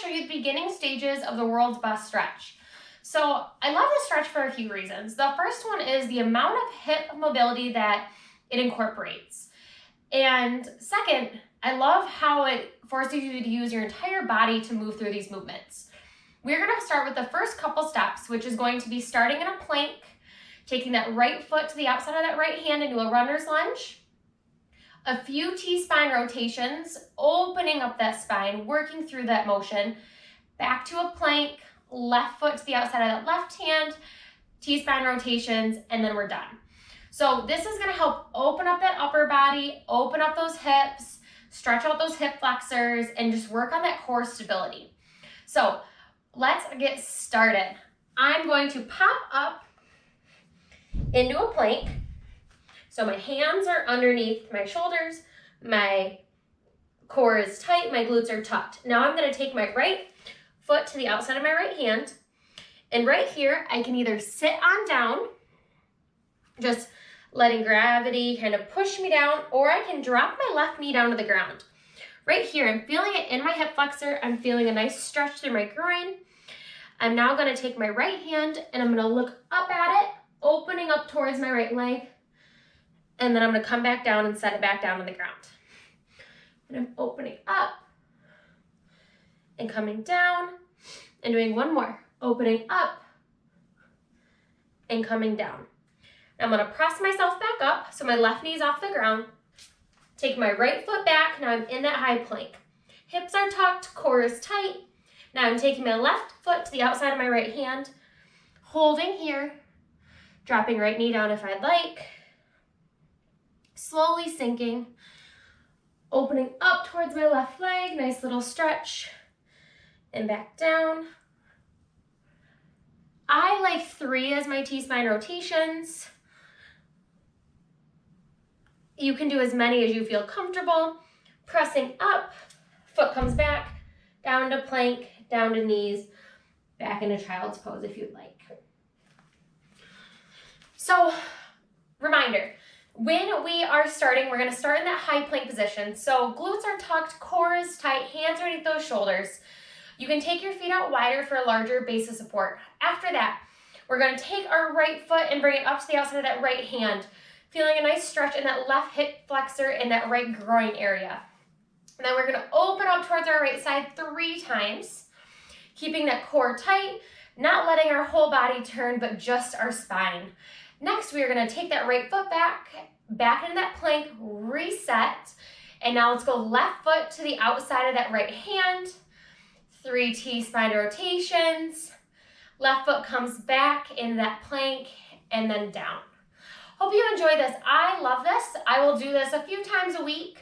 show you the beginning stages of the world's best stretch. So I love this stretch for a few reasons. The first one is the amount of hip mobility that it incorporates. And second, I love how it forces you to use your entire body to move through these movements. We're going to start with the first couple steps, which is going to be starting in a plank, taking that right foot to the outside of that right hand into a runner's lunge. A few T-spine rotations, opening up that spine, working through that motion. Back to a plank, left foot to the outside of that left hand, T-spine rotations, and then we're done. So this is going to help open up that upper body, open up those hips, stretch out those hip flexors, and just work on that core stability. So let's get started. I'm going to pop up into a plank. So my hands are underneath my shoulders, my core is tight, my glutes are tucked. Now I'm going to take my right foot to the outside of my right hand, and right here I can either sit on down, just letting gravity kind of push me down, or I can drop my left knee down to the ground. Right here, I'm feeling it in my hip flexor. I'm feeling a nice stretch through my groin. I'm now going to take my right hand and I'm going to look up at it, opening up towards my right leg. And then I'm going to come back down and set it back down on the ground. And I'm opening up and coming down and doing one more. Opening up and coming down. Now I'm going to press myself back up so my left knee's off the ground. Take my right foot back. Now I'm in that high plank. Hips are tucked, core is tight. Now I'm taking my left foot to the outside of my right hand, holding here, dropping right knee down if I'd like. Slowly sinking, opening up towards my left leg, nice little stretch, and back down. I like 3 as my T-spine rotations. You can do as many as you feel comfortable. Pressing up, foot comes back, down to plank, down to knees, back into child's pose if you'd like. So, reminder. When we are starting, we're going to start in that high plank position. So glutes are tucked, core is tight, hands are underneath those shoulders. You can take your feet out wider for a larger base of support. After that, we're going to take our right foot and bring it up to the outside of that right hand, feeling a nice stretch in that left hip flexor and that right groin area. And then we're going to open up towards our right side 3 times, keeping that core tight, not letting our whole body turn, but just our spine. Next, we are going to take that right foot back into that plank, reset, and now let's go left foot to the outside of that right hand, 3 T-spine rotations, left foot comes back into that plank, and then down. Hope you enjoy this. I love this. I will do this a few times a week,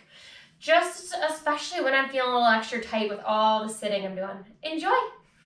just especially when I'm feeling a little extra tight with all the sitting I'm doing. Enjoy!